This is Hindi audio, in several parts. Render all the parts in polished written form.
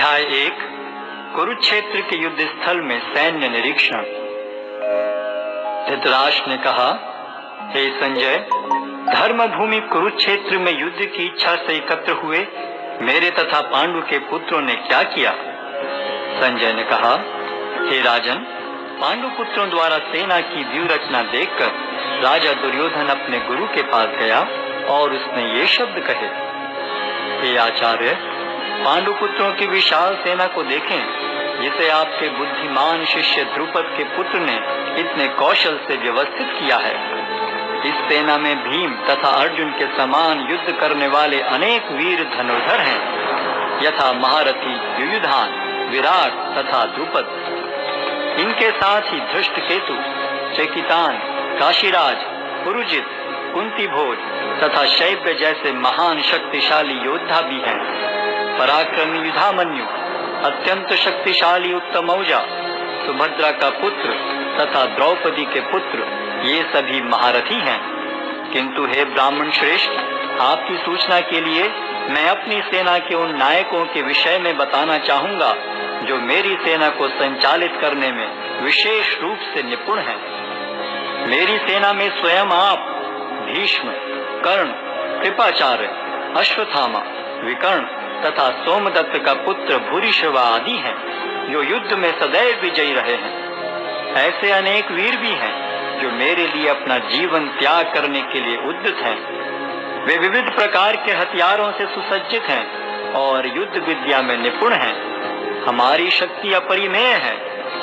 अध्याय 1 कुरुक्षेत्र के युद्ध स्थल में सैन्य निरीक्षण। धृतराष्ट्र ने कहा, हे संजय, धर्म भूमि कुरुक्षेत्र में युद्ध की इच्छा से एकत्र हुए मेरे तथा पांडु के पुत्रों ने क्या किया? संजय ने कहा, हे राजन, पांडु पुत्रों द्वारा सेना की व्यूह रचना देखकर राजा दुर्योधन अपने गुरु के पास गया और उसने ये शब्द कहे, हे आचार्य, पांडु पुत्रों की विशाल सेना को देखें, जिसे आपके बुद्धिमान शिष्य द्रुपद के पुत्र ने इतने कौशल से व्यवस्थित किया है। इस सेना में भीम तथा अर्जुन के समान युद्ध करने वाले अनेक वीर धनुर्धर हैं, यथा महारथी युयुधान, विराट तथा द्रुपद। इनके साथ ही धृष्टकेतु, चेकितान, काशीराज, पुरुजित, कुंती भोज तथा शैब्य जैसे महान शक्तिशाली योद्धा भी हैं। पराक्रमी युधामन्यु, अत्यंत शक्तिशाली उत्तमौजा, सुभद्रा का पुत्र तथा द्रौपदी के पुत्र, ये सभी महारथी हैं। किंतु हे ब्राह्मण श्रेष्ठ, आपकी सूचना के लिए मैं अपनी सेना के उन नायकों के विषय में बताना चाहूंगा जो मेरी सेना को संचालित करने में विशेष रूप से निपुण हैं। मेरी सेना में स्वयं आप, भीष्म, कर्ण, कृपाचार्य, अश्वत्थामा, विकर्ण तथा सोमदत्त का पुत्र भूरिश्रवा आदि हैं, जो युद्ध में सदैव विजयी रहे हैं। ऐसे अनेक वीर भी हैं जो मेरे लिए अपना जीवन त्याग करने के लिए उद्यत हैं। वे विविध प्रकार के हथियारों से सुसज्जित हैं और युद्ध विद्या में निपुण हैं। हमारी शक्ति अपरिमेय है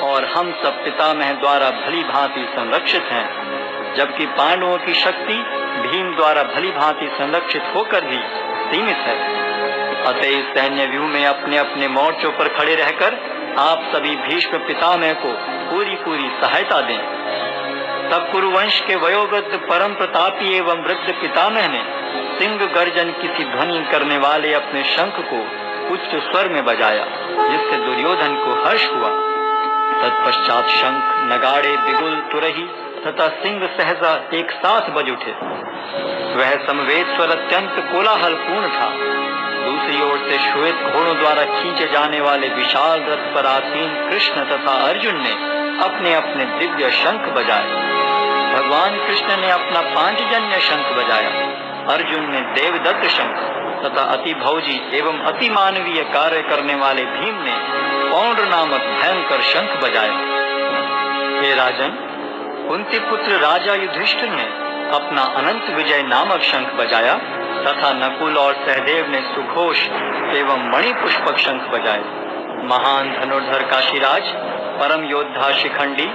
और हम सब पितामह द्वारा भली भांति संरक्षित हैं, जबकि पांडवों की शक्ति भीम द्वारा भली भांति संरक्षित होकर भी सीमित है। अतः इस सैन्य व्यूह में अपने अपने मोर्चों पर खड़े रहकर आप सभी भीष्म पितामह को पूरी सहायता दें। तब कुरुवंश के वयोवृद्ध परम प्रतापी एवं वृद्ध पितामह ने सिंह गर्जन की सी ध्वनि करने वाले अपने शंख को उच्च स्वर में बजाया, जिससे दुर्योधन को हर्ष हुआ। तत्पश्चात शंख, नगाड़े, बिगुल, तुरही तथा सिंह सहसा एक साथ बज उठे। वह समवेत स्वर अत्यंत कोलाहलपूर्ण था। दूसरी ओर से श्वेत घोड़ों द्वारा खींचे जाने वाले विशाल रथ पर आसीन कृष्ण तथा अर्जुन ने अपने अपने दिव्य शंख बजाए। भगवान कृष्ण ने अपना पांचजन्य शंख बजाया, अर्जुन ने देवदत्त शंख तथा अति भौजी एवं अति मानवीय कार्य करने वाले भीम ने पौंड्र नामक भयंकर शंख बजाया। हे राजन, कुंती पुत्र राजा युधिष्ठिर ने अपना अनंत विजय नामक शंख बजाया तथा नकुल और सहदेव ने सुघोष एवं मणिपुष्पक शंख बजाए। महान धनुर्धर काशीराज, परम योद्धा शिखंडी,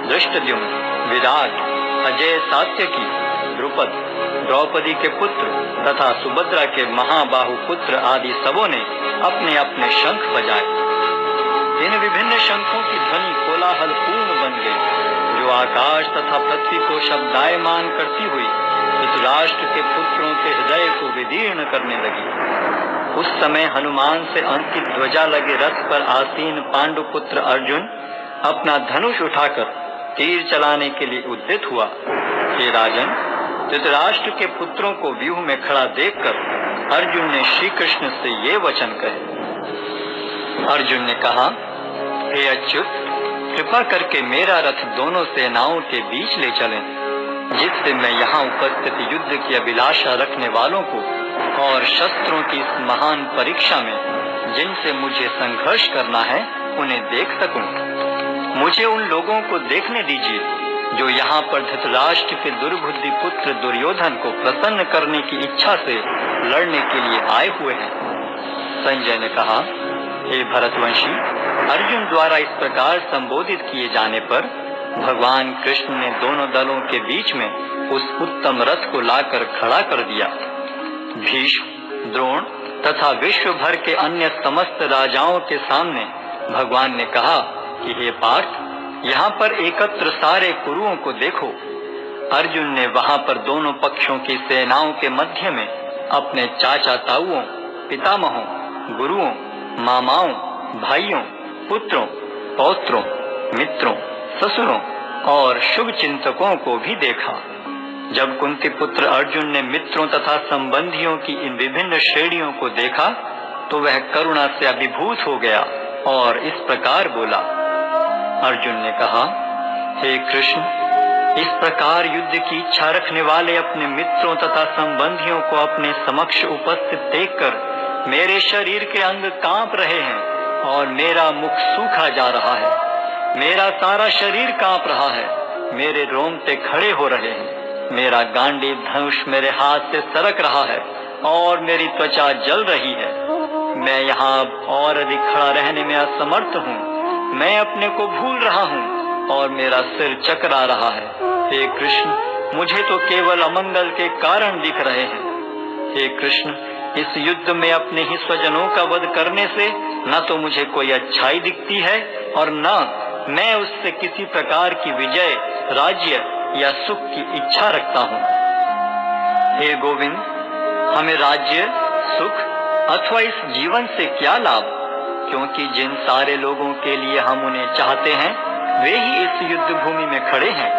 धृष्टद्युम्न, विराट, अजय सात्यकी, द्रुपद, द्रौपदी के पुत्र तथा सुभद्रा के महाबाहु पुत्र आदि सबों ने अपने अपने शंख बजाए। इन विभिन्न शंखों की ध्वनि कोलाहल पूर्ण बन गई, जो आकाश तथा पृथ्वी को शब्दायमान करती हुई धृतराष्ट्र के पुत्रों के हृदय को विदीर्ण करने लगी। उस समय हनुमान से अंकित ध्वजा लगे रथ पर आसीन पांडु पुत्र अर्जुन अपना धनुष उठाकर तीर चलाने के लिए उद्यत हुआ। हे राजन, धृतराष्ट्र के पुत्रों को व्यूह में खड़ा देखकर अर्जुन ने श्री कृष्ण से ये वचन कहे। अर्जुन ने कहा, हे अच्युत, कृपा करके मेरा रथ दोनों सेनाओं के बीच ले चलें, जिससे मैं यहाँ उपस्थित युद्ध की अभिलाषा रखने वालों को और शस्त्रों की इस महान परीक्षा में जिनसे मुझे संघर्ष करना है उन्हें देख सकूं। मुझे उन लोगों को देखने दीजिए जो यहाँ पर धृतराष्ट्र के दुर्बुद्धि पुत्र दुर्योधन को प्रसन्न करने की इच्छा से लड़ने के लिए आए हुए हैं। संजय ने कहा, हे भरतवंशी, अर्जुन द्वारा इस प्रकार संबोधित किए जाने पर भगवान कृष्ण ने दोनों दलों के बीच में उस उत्तम रथ को लाकर खड़ा कर दिया। भीष्म, द्रोण तथा विश्व भर के अन्य समस्त राजाओं के सामने भगवान ने कहा कि हे पार्थ, यहाँ पर एकत्र सारे कुरुओं को देखो। अर्जुन ने वहाँ पर दोनों पक्षों की सेनाओं के मध्य में अपने चाचा ताऊओं, पितामहों, गुरुओं, मामाओं, भाइयों, पुत्रों, पौत्रों, मित्रों, ससुरों और शुभ चिंतकों को भी देखा। जब कुंती पुत्र अर्जुन ने मित्रों तथा संबंधियों की इन विभिन्न श्रेणियों को देखा तो वह करुणा से अभिभूत हो गया और इस प्रकार बोला। अर्जुन ने कहा, हे कृष्ण, इस प्रकार युद्ध की इच्छा रखने वाले अपने मित्रों तथा संबंधियों को अपने समक्ष उपस्थित देखकर मेरे शरीर के अंग कांप रहे हैं और मेरा मुख सूखा जा रहा है। मेरा सारा शरीर कांप रहा है, मेरे रोंगटे खड़े हो रहे हैं, मेरा गांडीव धनुष मेरे हाथ से सरक रहा है और मेरी त्वचा जल रही है। मैं यहाँ और अधिक खड़ा रहने में असमर्थ हूँ। मैं अपने को भूल रहा हूँ और मेरा सिर चकरा रहा है। हे कृष्ण, मुझे तो केवल अमंगल के कारण दिख रहे हैं। हे कृष्ण, इस युद्ध में अपने ही स्वजनों का वध करने से न तो मुझे कोई अच्छाई दिखती है और न मैं उससे किसी प्रकार की विजय, राज्य या सुख की इच्छा रखता हूँ। हे गोविंद, हमें राज्य, सुख अथवा इस जीवन से क्या लाभ, क्योंकि जिन सारे लोगों के लिए हम उन्हें चाहते हैं वे ही इस युद्ध भूमि में खड़े हैं।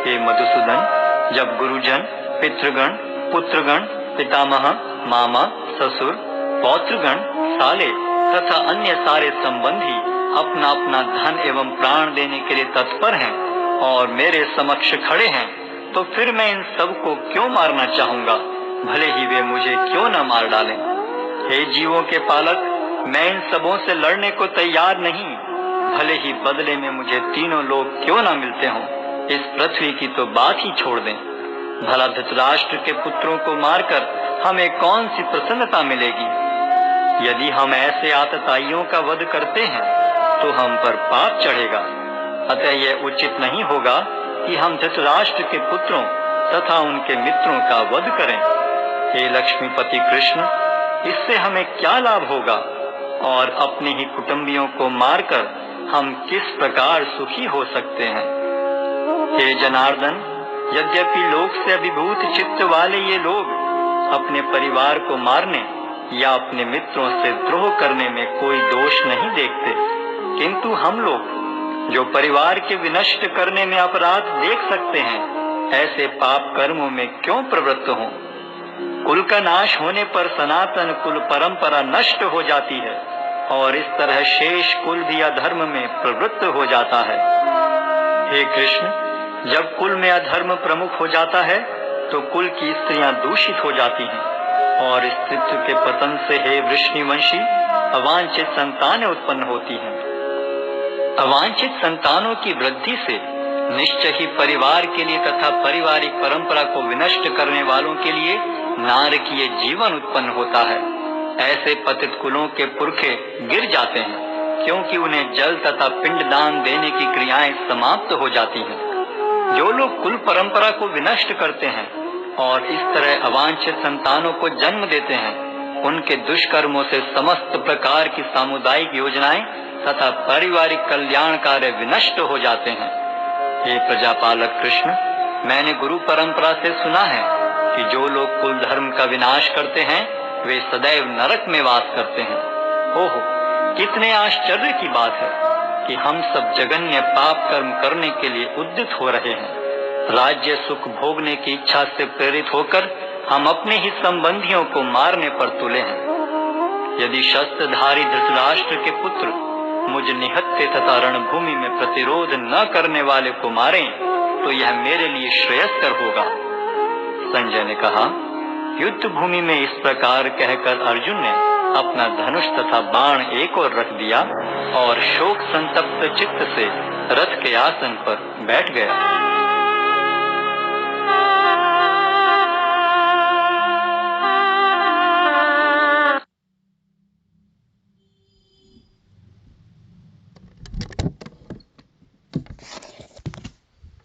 हे मधुसूदन, जब गुरुजन, पितृगण, पुत्रगण, पितामह, मामा, ससुर, पौत्रगण, साले तथा अन्य सारे संबंधी अपना अपना धन एवं प्राण देने के लिए तत्पर हैं और मेरे समक्ष खड़े हैं, तो फिर मैं इन सबको क्यों मारना चाहूंगा, भले ही वे मुझे क्यों न मार डालें। हे जीवों के पालक, मैं इन सबों से लड़ने को तैयार नहीं, भले ही बदले में मुझे तीनों लोग क्यों न मिलते हों। इस पृथ्वी की तो बात ही छोड़ दें। भला धृतराष्ट्र के पुत्रों को मारकर हमें कौन सी प्रसन्नता मिलेगी। यदि हम ऐसे आतताइयों का वध करते हैं तो हम पर पाप चढ़ेगा। अतः यह उचित नहीं होगा कि हम धृतराष्ट्र के पुत्रों तथा उनके मित्रों का वध करें। हे लक्ष्मीपति कृष्ण, इससे हमें क्या लाभ होगा और अपने ही कुटुंबियों को मारकर हम किस प्रकार सुखी हो सकते हैं। हे जनार्दन, यद्यपि लोक से अभिभूत चित्त वाले ये लोग अपने परिवार को मारने या अपने मित्रों से द्रोह करने में कोई दोष नहीं देखते, किंतु हम लोग जो परिवार के विनष्ट करने में अपराध देख सकते हैं, ऐसे पाप कर्मों में क्यों प्रवृत्त हों। कुल का नाश होने पर सनातन कुल परंपरा नष्ट हो जाती है और इस तरह शेष कुल भी अधर्म में प्रवृत्त हो जाता है। हे कृष्ण, जब कुल में अधर्म प्रमुख हो जाता है तो कुल की स्त्रियां दूषित हो जाती हैं और स्त्रीत्व के पतन से हे वृष्णिवंशी अवांछित संतानें उत्पन्न होती हैं। अवांछित संतानों की वृद्धि से निश्चय ही परिवार के लिए तथा पारिवारिक परंपरा को विनष्ट करने वालों के लिए नारकीय जीवन उत्पन्न होता है। ऐसे पतित कुलों के पुरखे गिर जाते हैं क्योंकि उन्हें जल तथा पिंडदान देने की क्रियाएं समाप्त हो जाती हैं। जो लोग कुल परंपरा को विनष्ट करते हैं और इस तरह अवांछित संतानों को जन्म देते हैं, उनके दुष्कर्मों से समस्त प्रकार की सामुदायिक योजनाएं तथा पारिवारिक कल्याण कार्य विनष्ट हो जाते हैं। हे प्रजापालक कृष्ण, मैंने गुरु परंपरा से सुना है कि जो लोग कुल धर्म का विनाश करते हैं वे सदैव नरक में वास करते हैं। ओहो, कितने आश्चर्य की बात है कि हम सब जघन्य पाप कर्म करने के लिए उद्यत हो रहे हैं। राज्य सुख भोगने की इच्छा से प्रेरित होकर हम अपने ही संबंधियों को मारने पर तुले हैं। यदि शस्त्रधारी धृतराष्ट्र के पुत्र मुझ निहत्थे तथा रणभूमि में प्रतिरोध न करने वाले को मारें तो यह मेरे लिए श्रेयस्कर होगा। संजय ने कहा, युद्ध भूमि में इस प्रकार कहकर अर्जुन ने अपना धनुष तथा बाण एक ओर रख दिया और शोक संतप्त चित्त से रथ के आसन पर बैठ गया।